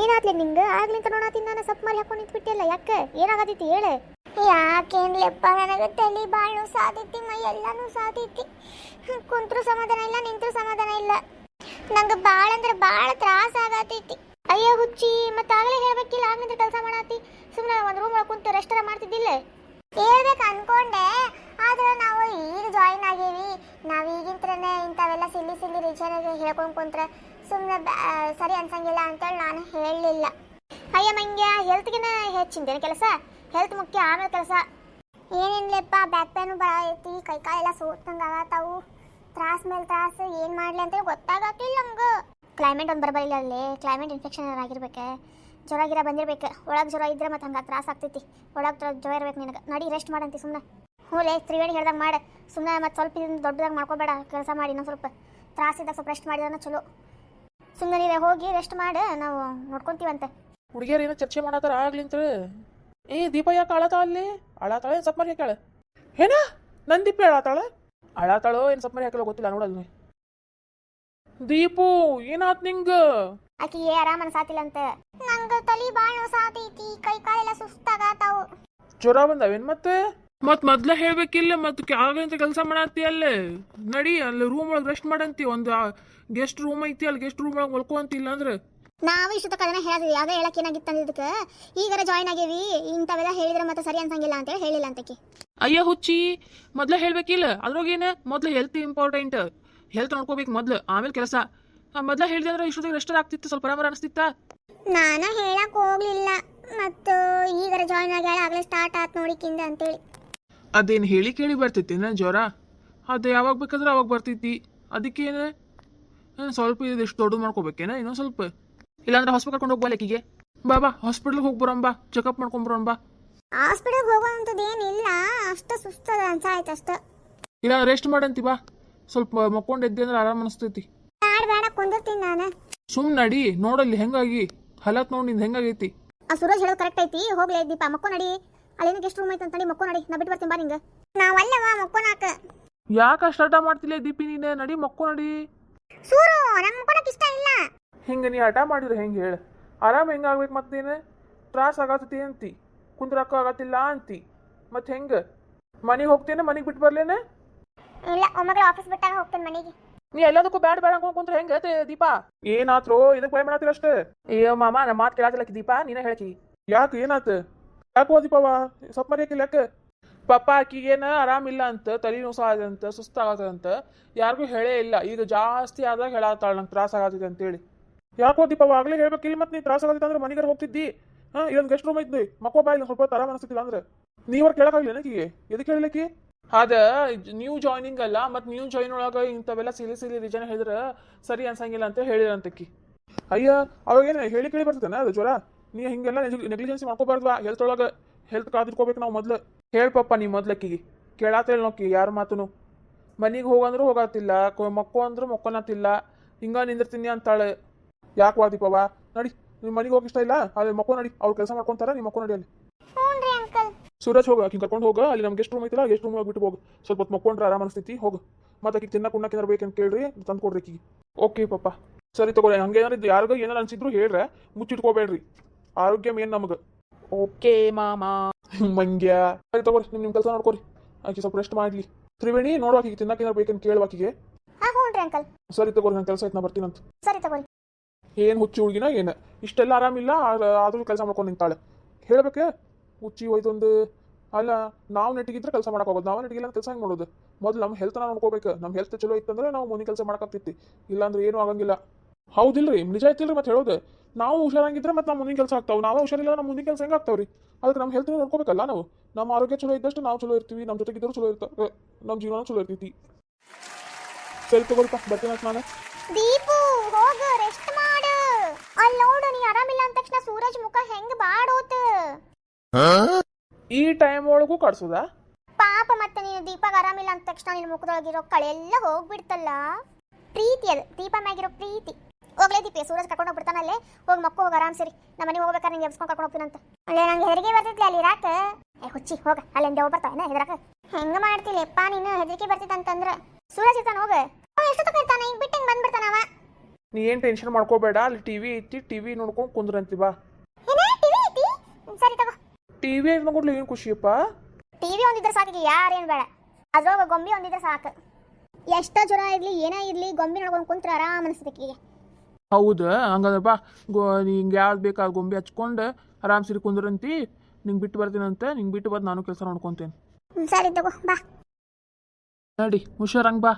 ಏನಾಗ್ಲಿ ನಿಂಗೆ ಆಗ್ಲಿಂತ ನೋಡಾತೀನಿ ನಾನು ಸಪ್ ಮಾಡಿ ಹಾಕೊಂಡು ನಿಂತ್ಬಿಟ್ಟಿಲ್ಲ ಯಾಕೆ ಏನಾಗತೈತಿ ಹೇಳೆ. ಯಾಕೇನ್ಲೆಪ್ಪ ನನಗೆ ತಲೆ ಬಾಳು ಸಾದೈತಿ, ಮೈ ಎಲ್ಲಾನು ಸಾದೈತಿ. ಕುಂತ್ರು ಸಮಾಧಾನ ಇಲ್ಲ, ನಿಂತ್ರು ಸಮಾಧಾನ ಇಲ್ಲ. ನಂಗೆ ಬಾಳ ಅಂದ್ರೆ ಬಾಳ ತ್ರಾಸ ಆಗತೈತಿ. ಅಯ್ಯೋ ಹುಚ್ಚಿ, ಮತ್ತೆ ಆಗಲೇ ಹೇಳ್ಬೇಕಿಲ್ಲ ಆಗ್ಲಿಂತ ಕೆಲಸ ಮಾಡಾತಿ. ಸುಮ್ಮನೆ ಒಂದು ರೂಮ್ ಒಳಗೆ ಕುಂತು ರೆಸ್ಟರ ಮಾಡ್ತಿದ್ದಿಲ್ಲ. ಹೇಳ್ಬೇಕು ಅನ್ಕೊಂಡೆ, ಆದ್ರೆ ನಾವು ಈಗ ಜಾಯಿನ್ ಆಗೇವಿ. ನಾವು ಈಗಿಂತ್ರನೇ ಇಂಥವೆಲ್ಲ ಸಿಲ್ಲಿ ಸಿಲ್ಲಿ ರೀಚರ್ಗೆ ಹೇಳ್ಕೊಂಡು ಕುಂತ್ರೆ ಸುಮ್ಮನೆ ಸರಿ ಅನ್ಸಂಗಿಲ್ಲ ಅಂತೇಳಿ ನಾನು ಹೇಳಲಿಲ್ಲ. ಅಯ್ಯ ಮಂಗ್ಯ, ಹೆಲ್ತ್ಗಿನ ಹೆಚ್ಚಿಂದೇನು ಕೆಲಸ? ಹೆಲ್ತ್ ಮುಖ್ಯ, ಆಮೇಲೆ ಕೆಲಸ. ಏನಿಲ್ಲಪ್ಪ, ಬ್ಯಾಕ್ ಪೇನು ಬರತೈತಿ, ಕೈಕಾಲೆಲ್ಲ ಸೋತಂಗೆ ಆಗತ್ತಾವು. ತ್ರಾಸ ಮೇಲೆ ತ್ರಾಸ, ಏನು ಮಾಡಲಿ ಅಂತೇಳಿ ಗೊತ್ತಾಗತ್ತಿಲ್ಲ ನಮ್ಗೆ. ಕ್ಲೈಮೇಟ್ ಒಂದು ಬರಬರಿಲ್ಲ ಅಲ್ಲಿ, ಕ್ಲೈಮೇಟ್ ಇನ್ಫೆಕ್ಷನ್ ಆಗಿರ್ಬೇಕು, ಜ್ವರ ಗಿರ ಬಂದಿರ್ಬೇಕು. ಒಳಗೆ ಜ್ವರ ಇದ್ರೆ ಮತ್ತೆ ಹಂಗೆ ತ್ರಾಸ ಆಗ್ತೈತಿ. ಒಳಗೆ ಜ್ವರ ಇರ್ಬೇಕು ನಿನಗೆ. ನಡಿ ರೆಸ್ಟ್ ಮಾಡಂತಿ ಸುಮ್ಮನೆ. ಹೂಲೆ ತ್ರಿವೇಣಿ ಹೇಳ್ದಂಗೆ ಮಾಡು ಸುಮ್ಮನೆ. ಮತ್ತೆ ಸ್ವಲ್ಪ ಇದನ್ನು ದೊಡ್ಡದಾಗಿ ಮಾಡ್ಕೋಬೇಡ, ಕೆಲಸ ಮಾಡಿ ಇನ್ನೊಂದು ಸ್ವಲ್ಪ ತ್ರಾಸಿದ್ದಾಗ ಸ್ವಲ್ಪ ರೆಸ್ಟ್ ಮಾಡಿದ್ರೆ ಚಲೋ. ಸುಮ್ಮನೆ ನೀವೇ ಹೋಗಿ ರೆಸ್ಟ್ ಮಾಡಿ, ನಾವು ನೋಡ್ಕೊಂತೀವಂತೆ. ಹುಡುಗಿಯರು ಏನೋ ಚರ್ಚೆ ಮಾಡತ್ತಾರ ಆಗ್ಲಿಂತ. ಏ ದೀಪ ಯಾಕೆ ಅಳತಾಳ ಅಲ್ಲಿ? ಅಳತಾಳ ಏನು ಸಪ್ ಮರಿ ಹಾಕ್ಯಾಳ? ಏನ ನನ್ ದೀಪ ಅಳತಾಳ? ಅಳತಾಳೋ ಏನು ಸಪ್ ಮರಿ ಹಾಕಲ್ಲ ಗೊತ್ತಿಲ್ಲ, ನೋಡಲ್ರಿ. ದೀಪು ಏನಾತ್ ನಿಂಗ? ಆಕಿ ಆರಾಮ ಅನ್ಸಾತಿಲ್ಲ ಅಂತ. ನಂಗೆ ತಲೆ ಬಾಳ ಸಾದೈತಿ, ಕೈ ಕಾಲೆಲ್ಲ ಸುಸ್ತಾಗತ್ತಾವು. ಜ್ವರ ಬಂದವೇನ್ ಮತ್ತೆ? ಮೊದ್ಲ ಹೇಳ್ಬೇಕಿಲ್ಲ, ಮತ್ತೆ ಆಗಂತ ಕೆಲಸ ಮಾಡತ್ತಿ ಅಲ್ಲೇ. ನಡಿ ಅಲ್ಲಿ ರೂಮ್ ಒಳಗೆ ರೆಸ್ಟ್ ಮಾಡಂತಿ. ಒಂದು ಗೆಸ್ಟ್ ರೂಮ್ ಐತಿ, ಅಲ್ಲಿ ಗೆಸ್ಟ್ ರೂಮ್ ಒಳಗೆ ಮಲ್ಕೋ ಅಂತಿಲ್ಲ ಅಂದ್ರೆ. ನಾವು ಇಷ್ಟೊತ್ತಕ್ಕೆ ಅದನ್ನ ಹೇಳಿದ್ವಿ, ಅದೇ ಹೇಳಕ್ಕೆ ಏನಾಗಿತ್ತು ಅಂದಿದ್ದಕ್ಕೆ ಈಗಾರ ಜಾಯ್ನ್ ಆಗೇವಿ, ಇಂಥವೆಲ್ಲ ಹೇಳಿದ್ರೆ ಮತ್ತೆ ಸರಿ ಅನ್ಸಂಗಿಲ್ಲ ಅಂತೇಳಿ ಹೇಳಿಲ್ಲ ಅಂತಕ್ಕೆ. ಅಯ್ಯ ಹುಚ್ಚಿ, ಮೊದ್ಲ ಹೇಳ್ಬೇಕಿಲ್ಲ. ಅದ್ರಾಗೇನು ಮೊದ್ಲು ಹೆಲ್ತ್ ಇಂಪಾರ್ಟೆಂಟ್. ಹೆಲ್ತ್ ನೋಡ್ಕೋಬೇಕು ಮೊದ್ಲು, ಆಮೇಲೆ ಕೆಲಸ. ಮೊದ್ಲ ಹೇಳಿದೆ ಅಂದ್ರೆ ಇಷ್ಟೊತ್ತಿಗೆ ರೆಸ್ಟರ್ ಆಗ್ತಿತ್ತು, ಸ್ವಲ್ಪ ಆರಾಮ ಅನಿಸ್ತಿತ್ತ. ನಾನು ಹೇಳಕ್ ಹೋಗ್ಲಿಲ್ಲ, ಮತ್ತು ಈಗಾರ ಜಾಯ್ನ್ ಆಗ್ಯಾಳ, ಆಗಲೇ ಸ್ಟಾರ್ಟ್ ಆತ್ ನೋಡಿಕಿಂದ ಅಂತೇಳಿ. ಅದೇನು ಹೇಳಿ ಕೇಳಿ ಬರ್ತೈತಿ ಜ್ವರ? ಅದು ಯಾವಾಗ ಬೇಕಾದ್ರೆ ಅವಾಗ ಬರ್ತೈತಿ. ಅದಕ್ಕೇನು ಸ್ವಲ್ಪ ಇದೆಷ್ಟು ದೊಡ್ಡದು ಮಾಡ್ಕೋಬೇಕೇನ ಇನ್ನೊಂದು ಸ್ವಲ್ಪ? ಇಲ್ಲಾಂದ್ರೆ ಹಾಸ್ಪಿಟಲ್ ಕರ್ಕೊಂಡು ಹೋಗ್ಬಾ ಲೆಕ್ಕಿಗೆ. ಬಾ ಹಾಸ್ಪಿಟ್ಲಿಗೆ ಹೋಗಿ ಬರೋಣ, ಬಾ ಚೆಕಪ್ ಮಾಡ್ಕೊಂಬರೋಣ ಬಾ. ಹಾಸ್ಪಿಟಲ್ಗೆ ಹೋಗೋವಂಥದ್ದು ಏನಿಲ್ಲ, ಅಷ್ಟು ಸುಸ್ತದ ಅನ್ಸಾಯ್ತು ಅಷ್ಟ. ಇಲ್ಲ ರೆಸ್ಟ್ ಮಾಡಂತಿ ಬಾ, ಸ್ವಲ್ಪ ಮಕ್ಕೊಂಡು ಎದ್ದೆ ಅಂದ್ರೆ ಆರಾಮ ಅನಿಸ್ತೈತಿ. ಬೇಡ ಕುಂದಿರ್ತೀನಿ ನಾನು. ಸುಮ್ ನಡಿ, ನೋಡಲ್ಲಿ ಹೆಂಗಾಗಿ ಹಲತ್ ನೋಡಿ ನಿಂದು ಹೆಂಗಾಗೈತಿ. ಆ ಸೂರಜ್ ಹೇಳೋದು ಕರೆಕ್ಟ್ ಐತಿ. ಹೋಗ್ಲೇ ದೀಪ ಮಕ್ಕೋ ನಡಿ, ಅಲ್ಲೇನು ಗೆಸ್ಟ್ ರೂಮ್ ಐತೆ ಅಂತ ನಡಿ, ಮಕ್ಕೋ ನಡಿ. ನಾ ಬಿಟ್ಟು ಬರ್ತೀನಿ ಬಾ ನಿಂಗೆ. ನಾವಲ್ಲವ ಮಕ್ಕೋನಾಕ. ಯಾಕೆ ಸ್ಟಾರ್ಟ ಮಾಡ್ತಿಲ್ಲ ದೀಪಿ ನೀನೆ? ನಡಿ ಮಕ್ಕೋ ನಡಿ. ಸೂರು ನಂಗೆ ಮಕ್ಕೋನಕ್ ಇಷ್ಟ ಇಲ್ಲ. ಹಿಂಗೆ ನೀ ಹಠ ಮಾಡಿದ್ರೆ ಹೆಂಗೆ ಹೇಳು? ಆರಾಮ ಹೆಂಗಾಗ್ಬೇಕು ಮತ್ತೇನು? ತ್ರಾಸ ಆಗತ್ತತಿ ಅಂತಿ, ಕುಂದ್ರಕ್ಕ ಆಗತ್ತಿಲ್ಲ ಅಂತಿ, ಮತ್ತೆ ಹೆಂಗೆ? ಮನೆಗೆ ಹೋಗ್ತೇನೆ, ಮನೆಗೆ ಬಿಟ್ಟು ಬರ್ಲೇನೆ? ಇಲ್ಲ, ಒಮ್ಮಗಳು ಆಫೀಸ್ ಬಿಟ್ಟಾಗ ಹೋಗ್ತೇನೆ ಮನೆಗೆ. ನೀ ಎಲ್ಲದಕ್ಕೂ ಬ್ಯಾಡ ಅನ್ಕೊಂಡ್ ಕುಂತ್ರೆ ಹೆಂಗೆ ದೀಪಾ? ಏನಾತ್ರೋ ಇದಕ್ಕೆ ಭಯ ಮಾಡತ್ತಿರ ಅಷ್ಟೇ. ಅಯ್ಯೋ ಮಾಮ, ನಮ್ಮ ಮಾತು ಕೇಳಾತಿಲ್ಲಕಿ ದೀಪಾ, ನೀನೇ ಹೇಳ್ಕಿ. ಯಾಕೆ ಏನಾತ? ಯಾಕೋ ದೀಪವ ಸ್ವಲ್ಪ ಮರಿಯಾಕಿಲ್ಲ ಯಾಕೆ? ಪಪ್ಪ ಆಕಿಗೇನ ಆರಾಮಿಲ್ಲ ಅಂತ, ತಲೆ ನೋಸಾದಂತ, ಸುಸ್ತಾಗತ್ತಂತ ಯಾರಿಗೂ ಹೇಳೇ ಇಲ್ಲ. ಈಗ ಜಾಸ್ತಿ ಆದಾಗ ಹೇಳತ್ತಾಳ ನಂಗೆ ತ್ರಾಸ ಆಗತ್ತಿದೆ ಅಂತೇಳಿ. ಯಾಕೋ ದೀಪವ ಆಗ್ಲೇ ಹೇಳ್ಬೇಕಿಲ್ಲ. ಮತ್ತೆ ನೀ ತ್ರಾಸ ಆಗತ್ತಿತ್ತು ಅಂದ್ರೆ ಮನೆಗಾರ ಹೋಗ್ತಿದ್ದಿ. ಇಲ್ಲೊಂದು ಗೆಸ್ಟ್ ರೂಮ್ ಐತಿ, ಮಕ್ಕೋ ಬಾ, ಇಲ್ಲ ಸ್ವಲ್ಪ ಆರಾಮ ಅನಿಸ್ತಿಲ್ಲ ಅಂದ್ರೆ. ನೀವ್ರು ಕೇಳಕ್ಕಾಗ್ಲಿ ನಕಿಗೆ? ಎದಕ್ಕೆ ಹೇಳಿಲ್ಲಕಿ? ಅದ ನ್ಯೂ ಜಾಯ್ನಿಂಗ್ ಅಲ್ಲ, ಮತ್ತು ನ್ಯೂ ಜಾಯಿನ್ ಒಳಗೆ ಇಂಥವೆಲ್ಲ ಸಿಲಿ ರೀಜನ್ ಹೇಳಿದ್ರೆ ಸರಿ ಅನ್ಸಂಗಿಲ್ಲ ಅಂತ ಹೇಳಿರಂತಕ್ಕಿ. ಅಯ್ಯ ಅವಾಗೇನು ಹೇಳಿ ಕೇಳಿ ಬರ್ತೇನೆ ಅದು ಜ್ವರ? ನೀ ಹಿಂಗೆಲ್ಲ ನೆಗ್ಲಿಜೆನ್ಸಿ ಮಾಡ್ಕೋಬಾರ್ದು. ಹೆಲ್ತ್ ಒಳಗೆ ಹೆಲ್ತ್ ಕಾದಿಟ್ಕೋಬೇಕು ನಾವು ಮೊದ್ಲು. ಹೇಳ್ಪಪ್ಪ ನೀ ಮೊದ್ಲಕ್ಕಿಗೆ ಕೇಳಾತಿಲ್ಲ ನೋಕಿ ಯಾರ ಮಾತುನು. ಮನೆಗೆ ಹೋಗಂದ್ರೂ ಹೋಗತ್ತಿಲ್ಲ, ಮಕ್ಕೋ ಅಂದ್ರೂ ಮಕ್ಕೊನತ್ತಿಲ್ಲ, ಹಿಂಗ ನಿಂದಿರ್ತೀನಿ ಅಂತಾಳೆ. ಯಾಕೆ ವಾದೀಪವ? ನಡಿ, ನಿಮ್ಮ ಮನೆಗೆ ಹೋಗಿ ಇಷ್ಟ ಇಲ್ಲ ಅಲ್ಲಿ ಮಕ್ಕೋ ನಡಿ. ಅವ್ರು ಕೆಲಸ ಮಾಡ್ಕೊಂತಾರ, ನೀವು ಮಕ್ಕೋ ನಡಿ ಅಲ್ಲಿ. ಸೂರಜ್ ಹೋಗ, ಆಕಿ ಕರ್ಕೊಂಡು ಹೋಗ. ಅಲ್ಲಿ ನಮ್ಗೆ ಗೆಸ್ಟ್ ರೂಮ್ ಐತಿಲ್ಲ, ಗೆಸ್ಟ್ ರೂಮ್ ಬಿಟ್ಟು ಹೋಗು. ಸ್ವಲ್ಪ ಹೊತ್ತು ಮಕ್ಕೊಂಡ್ರೆ ಆರಾಮ ಅನಿಸ್ತೈತಿ. ಹೋಗು. ಮತ್ತೆ ಆಕಿಗೆ ತಿನ್ನಕ್ಕೆ ಉಣ್ಣಕ್ಕೆ ಏನಾರು ಬೇಕಂತ ಕೇಳ್ರಿ, ತಂದು ಕೊಡ್ರಿ ಆಕಿಗೆ. ಓಕೆ ಪಪ್ಪ, ಸರಿ ತಗೋರಿ. ಹಂಗೆ ಏನಾರು ಯಾರಿಗೂ ಏನಾರು ಅನ್ಸಿದ್ರು ಹೇಳ್ರೆ, ಮುಚ್ಚಿಟ್ಕೋಬೇಡ್ರಿ. ಆರೋಗ್ಯ ಮೇನ್ ನಮಗೆ. ಓಕೆ ಮಾಮ ಮಂಗ್ಯ. ಸರಿ ತಗೋರಿ, ನಿಮ್ಮ ಕೆಲಸ ನೋಡ್ಕೋರಿ. ಆಕಿ ಸ್ವಲ್ಪ ರೆಸ್ಟ್ ಮಾಡಲಿ. ತ್ರಿವೇಣಿ ನೋಡುವ, ಆಕಿಗೆ ತಿನ್ನಕ್ಕೆ ಏನಾರು ಬೇಕಂತ ಕೇಳುವಾಕಿಗೆ. ಅಂಕಲ್. ಸರಿ ತಗೋರಿ, ನನ್ನ ಕೆಲಸ ಐತೆ, ನಾ ಬರ್ತೀನಂತ. ಸರಿ ತಗೋರಿ. ಏನು ಹುಚ್ಚಿ ಹುಡುಗಿನ ಏನು ಇಷ್ಟೆಲ್ಲ ಆರಾಮಿಲ್ಲ, ಆದ್ರೂ ಕೆಲಸ ಮಾಡ್ಕೊಂಡು ನಿಂತಾಳೆ. ಹೇಳ್ಬೇಕೆ ಹುಚ್ಚಿ ಹೋಯ್ತೊಂದು. ಅಲ್ಲ, ನಾವು ನೆಟ್ಟಿಗಿದ್ರೆ ಕೆಲಸ ಮಾಡೋಕ್ಕೋಗೋದು, ನಾವು ನೆಟ್ಟಿಗಿಲ್ಲ ಕೆಲಸ ಹೆಂಗೆ ಮಾಡೋದು? ಮೊದಲು ನಮ್ಮ ಹೆಲ್ತ್ನ ನೋಡ್ಕೋಬೇಕು. ನಮ್ಮ ಹೆಲ್ತ್ ಚಲೋ ಇತ್ತಂದ್ರೆ ನಾವು ಮುಂದಿನ ಕೆಲಸ ಮಾಡೋಕ್ಕಾಗ್ತೈತಿ, ಇಲ್ಲಾಂದ್ರೆ ಏನೂ ಆಗಂಗಿಲ್ಲ. ಹೌದಿಲ್ರಿ? ನಿಜ ಐತಿಲ್ರಿ ಮತ್ತೆ ಹೇಳೋದು. ನಾವು ಹುಷಾರಾಗಿದ್ರೆ ಮತ್ತೆ ನಮ್ಮ ಮುಂದಿನ ಕೆಲಸ ಆಗ್ತಾವೆ. ನಾವೇ ಹುಷಾರಿಲ್ಲ, ನಮ್ಮ ಮುಂದಿನ ಕೆಲಸ ಹೆಂಗೆ ಆಗ್ತಾವ್ರಿ? ಅದಕ್ಕೆ ನಮ್ಮ ಹೆಲ್ತ್ ನೋಡ್ಕೋಬೇಕಲ್ಲ ನಾವು. ನಮ್ಮ ಆರೋಗ್ಯ ಚಲೋ ಇದ್ದಷ್ಟು ನಾವು ಚಲೋ ಇರ್ತೀವಿ, ನಮ್ಮ ಜೊತೆಗಿದ್ದರೂ ಚಲೋ ಇರ್ತಾರೆ, ನಮ್ಮ ಜೀವನ ಚಲೋ ಇರ್ತೈತಿ. ಸರಿ ತಗೋರಿಪ್ಪ, ಬರ್ತೀನಿ ನಾನು. ದೀಪು ಹೋಗು, ರೆಸ್ಟ್ ಮಾಡು. ಅಲ್ಲಿ ನೋಡು, ನೀ ಆರಾಮಿಲ್ಲ ಅಂದ ತಕ್ಷಣ ಸೂರಜ್ ಮುಖ ಹೆಂಗ್ ಬಾಡೋತ. ಈ ಟೈಮ್ ಒಳಗೂ ಕಳ್ಸೋದ? ಪಾಪ, ಮತ್ತೆ ನೀನು ದೀಪಾಗ ಆರಾಮಿಲ್ಲ ಅಂದ ತಕ್ಷಣ ನಿನ್ನ ಮುಖದೊಳಗಿರೋ ಕಳೆಲ್ಲ ಹೋಗ್ಬಿಡ್ತಲ್ಲ. ಪ್ರೀತಿ ಅದು, ದೀಪ ಮ್ಯಾಗಿರೋ ಪ್ರೀತಿ. ಹೋಗ್ಲೇ ದೀಪಿ, ಸೂರಜ್ ಕರ್ಕೊಂಡು ಹೋಗ್ಬಿಡ್ತಾನಲ್ಲೇ. ಹೋಗಿ ಮಕ್ಕೋ, ಹೋಗಿ ಆರಾಮ್ ಸರಿ. ನಮ್ಮ ಮನೆಗೆ ಹೋಗ್ಬೇಕಾದ್ರೆ ನಿಂಗೆ ಎಬ್ಸ್ಕೊಂಡು ಕರ್ಕೊಂಡು ಹೋಗ್ತೀನಂತ. ಅಲ್ಲೇ ನಂಗೆ ಹೆರಿಗೆ ಬರ್ತಿದ್ಲಿ ಅಲ್ಲಿ ಇರಾಕ. ಹುಚ್ಚಿ ಹೋಗ, ಅಲ್ಲಿಂದ ಯಾವ ಬರ್ತಾನೆ ಹೆದರಕ. ಹೆಂಗ ಮಾಡ್ತಿಲ್ಲಪ್ಪ ನೀನು? ಹೆದರಿಕೆ ಬರ್ತಿತ್ತಂತಂದ್ರ ಸೂರಜ್ ಇರ್ತಾನ, ಹೋಗ. ಎಷ್ಟೊತ್ತಕ್ಕೆ ಇರ್ತಾನೆ? ಈಗ ಬಿಟ್ಟು ಹಿಂಗೆ ಬಂದ್ಬಿಡ್ತಾನವ. ನೀ ಏನು ಟೆನ್ಷನ್ ಮಾಡ್ಕೋಬೇಡ, ಅಲ್ಲಿ ಟಿವಿ ಐತಿ, ಟಿವಿ ನೋಡ್ಕೊಂಡು ಕುಂದ್ರಂತಿ ಬಾ. ಏನೇ ಟಿವಿ ಐತಿ? ಸರಿ ತಗೋ. ಟಿವಿ ಐತಿ ನೋಡ್ಲಿ ಏನು ಖುಷಿಯಪ್ಪ. ಟಿವಿ ಒಂದಿದ್ರೆ ಸಾಕಿಗೆ ಯಾರೇನು ಬೇಡ, ಅದ್ರೊಳಗೆ ಗೊಂಬೆ ಒಂದಿದ್ರೆ ಸಾಕು. ಎಷ್ಟೋ ಜ್ವರ ಇರಲಿ ಏನೇ ಇರಲಿ ಗೊಂಬೆ ನೋಡ್ಕೊಂಡು ಕುಂತ್ರೆ ಆರಾಮ್ ಅನಿಸ್ತೈತಿಗೆ. ಹೌದು, ಹಂಗಂದ್ರೆ ಬಾ. ನಿಂಗೆ ಯಾವ್ದು ಬೇಕಾದ ಗೊಂಬೆ ಹಚ್ಕೊಂಡು ಆರಾಮ್ ಸಿರಿ ಕುಂದ್ರಂತಿ. ನಿಂಗೆ ಬಿಟ್ಟು ಬರ್ತೀನಂತೆ, ನಿಂಗೆ ಬಿಟ್ಟು ಬಂದು ನಾನು ಕೆಲಸ ನೋಡ್ಕೊತೇನೆ. ಸರಿ ತಗೋ ಬಾ. ನಡಿ ಹುಷಾರಂಗೆ ಬಾ.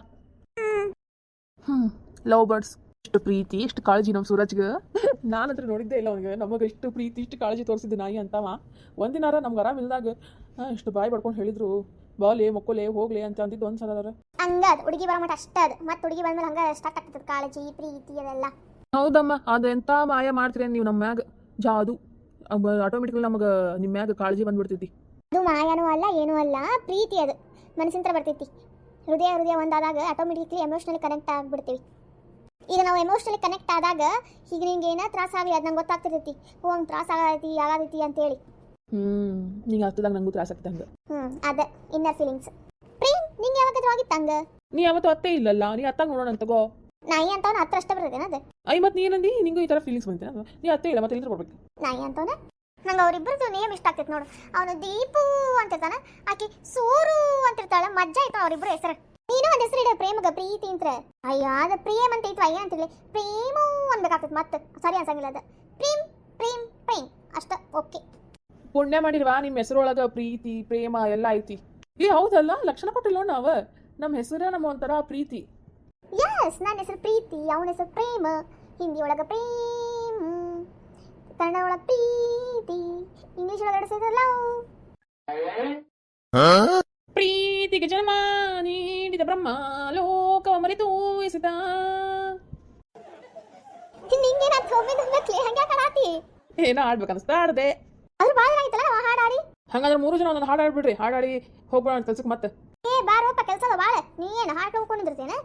Love birds. ಎಷ್ಟು ಪ್ರೀತಿ, ಎಷ್ಟು ಕಾಳಜಿ ನಮ್ಮ ಸೂರಜ್ಗೆ. ನಾನಂದ್ರೆ ನೋಡಿದ್ದೆ ಇಲ್ಲ ಅವನಿಗೆ. ನಮಗೆ ಇಷ್ಟು ಪ್ರೀತಿ, ಇಷ್ಟು ಕಾಳಜಿ ತೋರಿಸಿದ್ದು ನಾಯಿ ಅಂತವ. ಒಂದಿನಾರ ನಮ್ಗೆ ಆರಾಮ ಇಲ್ದಾಗ ಇಷ್ಟು ಬಾಯಿ ಪಡ್ಕೊಂಡು ಹೇಳಿದ್ರು, ಬಾಲೆ ಮಕ್ಕೋಲೆ ಹೋಗ್ಲಿ ಅಂತ ಅಂದಿದ್ದು ಒಂದು ಸಲ ಅದಾರ. ಹಂಗದ ಹುಡುಗಿ ಬರೋ ಮಟ್ಟ ಅಷ್ಟ ಅದು. ಮತ್ತೆ ಹುಡುಗಿ ಬಂದ್ಮೇಲೆ ಹಂಗ ಸ್ಟಾರ್ಟ್ ಆಗ್ತದೆ ಕಾಳಜಿ ಪ್ರೀತಿ ಅದೆಲ್ಲ. ಹೌದಮ್ಮ, ಅದೆಂತ ಮಾಯ ಮಾಡ್ತೀರಿ ನೀವು ನಮ್ಮ ಮ್ಯಾಗ. ಜಾದು ಆಟೋಮೆಟಿಕ್ಲಿ ನಮಗೆ ನಿಮ್ಮ ಮ್ಯಾಗ ಕಾಳಜಿ ಬಂದ್ಬಿಡ್ತೈತಿ. ಅದು ಮಾಯನೂ ಅಲ್ಲ ಏನೂ ಅಲ್ಲ, ಪ್ರೀತಿ ಅದು ಮನಸ್ಸಿಂದ ಬರ್ತೈತಿ. ಹೃದಯ ಒಂದಾದಾಗ ಆಟೋಮೆಟಿಕ್ಲಿ ಎಮೋಷ್ನಲಿ ಕನೆಕ್ಟ್ ಆಗಿಬಿಡ್ತೀವಿ. ಈಗ ನಾವು ಎಮೋಷ್ನಲಿ ಕನೆಕ್ಟ್ ಆದಾಗ ಈಗ ನಿಂಗೆ ಏನೋ ತ್ರಾಸ ಆಗಲಿ ಅದು ನಂಗೆ ಗೊತ್ತಾಗ್ತಿರ್ತೈತಿ. ಹೋ ಹಂಗೆ ತ್ರಾಸ ಆಗೈತಿ ಯಾವಾಗೈತಿ ಅಂತೇಳಿ. ನಿಂಗೆ ಆಗ್ತದಾಗ ನಂಗೂ ತ್ರಾಸ ಆಗ್ತದೆ ಹಂಗೆ. ಅದೇ ಇನ್ನರ್ ಫೀಲಿಂಗ್ಸ್. ಪ್ರೇಮ್ ನಿಂಗೆ ಯಾವಾಗಾದ್ರೂ ಆಗಿತ್ತು ಹಂಗೆ? ನೀ ಯಾವತ್ತೂ ಅತ್ತೆ ಇಲ್ಲಲ್ಲ, ನೀ ಅತ್ತಾಗ ನೋಡೋಣ ತಗೋ. ನಾಯಿ ಅಂತವನ ಹತ್ರ ಅಷ್ಟೇ ಬರ್ತೈತೇನ ಅದು? ಮತ್ತು ನೀನಂದಿ ನಿಂಗೂ ಈ ಥರ ಫೀಲಿಂಗ್ಸ್ ಬಂತೇನೆ. ನೀ ಅತ್ತೆ ಇಲ್ಲ ಮತ್ತೆ ಎಲ್ಲಿಂದ ಕೊಡ್ಬೇಕು? ನಾಯಿ ಅಂತವನ ನಂಗೆ ಅವ್ರಿಬ್ಬರದು ನೇಮ್ ಇಷ್ಟ ಆಗ್ತೈತೆ ನೋಡು. ಅವನು ದೀಪು ಅಂತಿರ್ತಾನ, ಆಕಿ ಸೂರು ಅಂತಿರ್ತಾಳೆ. ಮಜ್ಜಾ ಆಯ್ತು ಅವ್ರಿಬ್ರು ಹೆಸರು. ನೀನು ಒಂದು ಹೆಸರು ಇಡ ಪ್ರೇಮಗ ಪ್ರೀತಿ ಅಂತ. ಅಯ್ಯ ಅದು ಪ್ರೇಮ್ ಅಂತ ಇತ್ತು, ಅಯ್ಯ ಅಂತಿರ್ಲಿ ಪ್ರೇಮು ಅನ್ಬೇಕಾಗ್ತೈತೆ. ಮತ್ತೆ ಸರಿ ಅನ್ಸಂಗಿಲ್ಲ ಅದು. ಪ್ರೇಮ್ ಪ್ರೇಮ್ ಪ್ರೇಮ್ ಅಷ್ಟ ಓಕೆ. ಪುಣ್ಯ ಮಾಡಿಲ್ವಾ ನಿಮ್ಮ ಹೆಸರೊಳಗೆ ಪ್ರೀತಿ ಪ್ರೇಮ ಎಲ್ಲ ಐತಿ. ಹೌದಲ್ಲ, ಲಕ್ಷಣ ಕೊಟ್ಟಿಲ್ಲ ನೋಡ್ ನಾವು. ನಮ್ಮ ಹೆಸರು ನಮ್ಮ ಒಂಥರ ಪ್ರೀತಿ. ಯಸ್, ನನ್ನ ಹೆಸರು ಪ್ರೀತಿ, ಅವನ ಹೆಸರು ಪ್ರೇಮ. ಹಿಂದಿ ಒಳಗೆ ಪ್ರೇಮ್, ಕನ್ನಡ ಒಳಗೆ ಪ್ರೀತಿ, ಇಂಗ್ಲೀಷ್ ಒಳಗಡೆ ಸೇರಿದ್ರೆ ಲವ್. ಪ್ರೀತಿಗೆ ಜನ್ಮ ನೀಡಿದ ಬ್ರಹ್ಮ ಲೋಕವ ಮರೆತು ಎಸೆದ. ಹಿಂಗೇನಾಯ್ತು ಒಮ್ಮೆ ಹಂಗೆ ಕಡಾತಿ ಏನೋ ಆಡ್ಬೇಕನ್ನಿಸ್ತಾ ಆಡ್ದೆ. ಅದು ಭಾಳ ಆಯ್ತಲ್ಲ ಹಾಡಾಡಿ. ಹಂಗಂದ್ರೆ 3 ಜನ ಒಂದೊಂದು ಹಾಡು ಆಡ್ಬಿಡ್ರಿ. ಹಾಡಾಡಿ ಹೋಗ್ಬೇಡ ಕೆಲ್ಸಕ್ಕೆ ಮತ್ತೆ. ಬಾರಪ್ಪ ಕೆಲ್ಸದ ಬಾಳ. ನೀ ಏನು ಹಾಡು ಕೇಳ್ಕೊಂಡಿರ್ತೇನೆ?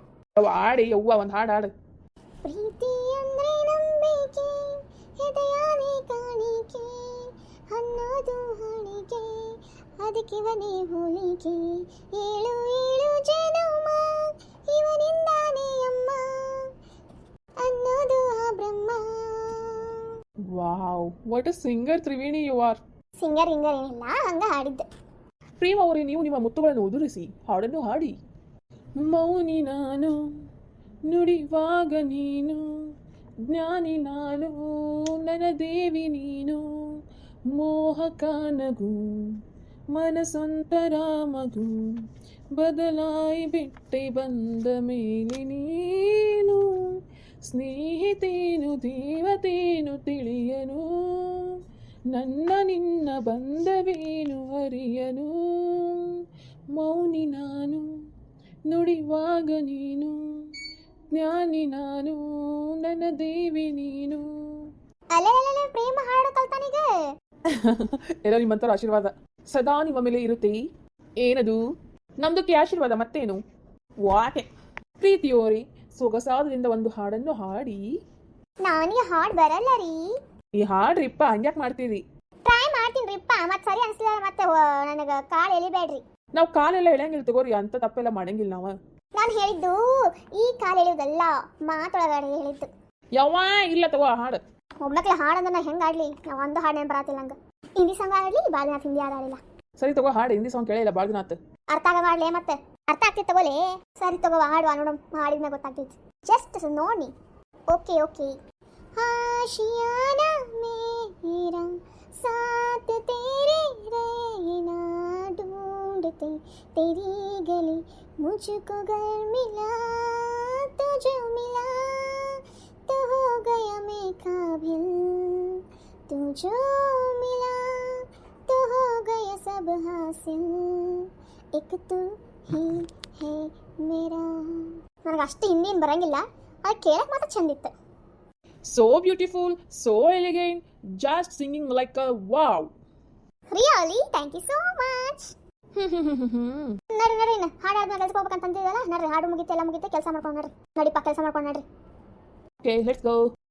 ಆಡಿ ಯವ್ವ ಒಂದು ಹಾಡು ಆಡು. ಪ್ರೀತಿ ಅಂದ್ರೆ ನಂಬಿಕೆ, ಹೃದಯನೇ ಕಾಣಿಕೆ, ಅನ್ನೋದು ಹಾಡಿಕೆ, ಅದಕ್ಕಿವನೇ ಹೋಲಿಕೆ. ಏಳು ಏಳು ಜನುಮ ಇವನಿಂದಾನೇ ಅಮ್ಮ ಅನ್ನೋದು ಆ Brahma. Wow, what a singer Triveni you are. Singer ಹಿಂಗರ್ ಏನಿಲ್ಲ, ಹಂಗ ಹಾಡಿದ್ದೆ. ಪ್ರೇಮ ಅವರೇ, ನೀವು ನಿಮ್ಮ ಮುತ್ತುಗಳನ್ನು ಉದುರಿಸಿ ಹಾಡನ್ನು ಹಾಡಿ. ಮೌನಿ ನಾನು ನುಡಿವಾಗ ನೀನು, ಜ್ಞಾನಿ ನಾನು ನನ್ನ ದೇವಿ ನೀನು, ಮೋಹಕ ನಗು ಮನಸೊಂತರ ಮಗು, ಬದಲಾಯಿ ಬಿಟ್ಟೆ ಬಂದ ಮೇಲೆ ನೀನು, ಸ್ನೇಹಿತೇನು ದೇವತೇನು ತಿಳಿಯನು, ನನ್ನ ನಿನ್ನ ಬಂದವೇನು ಅರಿಯನು. ಮೌನಿ ನಾನು ನುಡಿವಾಗ ನೀನು, ಜ್ಞಾನಿ ನಾನು ನನ್ನ ದೇವಿ ನೀನು. ಅಲ್ಲೇ ಪ್ರೇಮ ಹಾಡು ಕಲ್ತಾನಿಗೆ. ಎಲ್ಲ ನಿಮ್ಮಂತರ ಆಶೀರ್ವಾದ ಸದಾ ನಿಮ್ಮ ಮೇಲೆ ಇರುತ್ತೆ. ಏನದು ನಮ್ದಕ್ಕೆ ಆಶೀರ್ವಾದ ಮತ್ತೇನು. ವಾಕೆ ಪ್ರೀತಿಯೋರಿ, ಸೊಗಸಾದದಿಂದ ಒಂದು ಹಾಡನ್ನು ಹಾಡಿ. ನನಗೆ ಹಾಡು ಬರಲ್ಲ ರೀ. ಈ ಹಾಡ್ರಿಪ್ಪ, ಹಂಗ್ಯಾಕೆ ಮಾಡ್ತೀರಿ? ಟ್ರೈ ಮಾಡ್ತೀನಿ ರೀಪ್ಪ, ಮತ್ತೆ ಸರಿ ಅನ್ಸಲಿಲ್ಲ ಮತ್ತೆ ನನಗೆ ಕಾಳು ಎಳಿಬೇಡ್ರಿ. ನಾವು ಕಾಲೆಲ್ಲ ಎಳೆಯಂಗಿಲ್ಲ ತಗೋರಿ, ಅಂತ ತಪ್ಪೆಲ್ಲ ಮಾಡಂಗಿಲ್ಲ ನಾವು. ನಾನು ಹೇಳಿದ್ದು ಈ ಕಾಲು ಎಳೆಯೋದಲ್ಲ, ಮಾತೊಳಗಡೆ ಹೇಳಿದ್ದು. ಯಾವ ಇಲ್ಲ ತಗೋ ಹಾಡು. ಒಬ್ಬಕ್ಲೆ ಹಾಡಂದ್ರೆ ನಾ ಹೆಂಗೆ ಆಡ್ಲಿ? ನಾವು ಒಂದು ಹಾಡು ಏನು ಬರತ್ತಿಲ್ಲ ನಂಗೆ. ಹಿಂದಿ ಸಾಂಗ್ ಆಡಲಿ, ಭಾಳ ದಿನ ಹಿಂದಿ ಹಾಡು ಆಡಿಲ್ಲ. ಸರಿ ತಗೋ ಹಾಡು, ಹಿಂದಿ ಸಾಂಗ್ ಕೇಳಿಲ್ಲ ಭಾಳ ದಿನ ಆತು. ಅರ್ಥ ಆಗ ಮಾಡ್ಲಿ ಮತ್ತೆ? ಅರ್ಥ ಆಗ್ತೈತೆ ತಗೋಲೆ. ಸರಿ ತಗೋ ಹಾಡುವ ನೋಡು, ಹಾಡಿದ್ಮೇಲೆ ಗೊತ್ತಾಗ್ತೈತಿ. ಜಸ್ಟ್ ನೋಡಿ. Okay okay. ಆಶಿಯಾನಾ ಮೇರಾ ಸಾತ್ ತೇರೆ रहना ढूंढते तेरी गली मुझको घर मिला तो जो मिला तो हो गया मैं काबिल तू जो मिला तो हो गया सब हासिल एक तू ही है मेरा. ನನಗೆ ಅಷ್ಟು ಹಿಂದಿ ಬರಂಗಿಲ್ಲ, ಅದು ಕೇಳಕ್ಕೆ ಮಾತ್ರ ಚಂದಿತ್ತು. So beautiful, so elegant, just singing like a wow. Really? Thank you so much. ನಡ್ರಿ ಹಾಡಾದ್ಮೇಲೆ ಕೆಲ್ಸಕ್ಕೆ ಹೋಗ್ಬೇಕಂತ ಅಂತಿದ್ದಲ್ಲ. ನಡ್ರಿ ಹಾಡು ಮುಗಿತೆ ಎಲ್ಲ ಮುಗಿತೆ, ಕೆಲಸ ಮಾಡ್ಕೊಂಡು ನಡ್ರಿ. ನಡಿಪ್ಪ ಕೆಲಸ ಮಾಡ್ಕೊಂಡು ನಡ್ರಿ. Okay, let's go.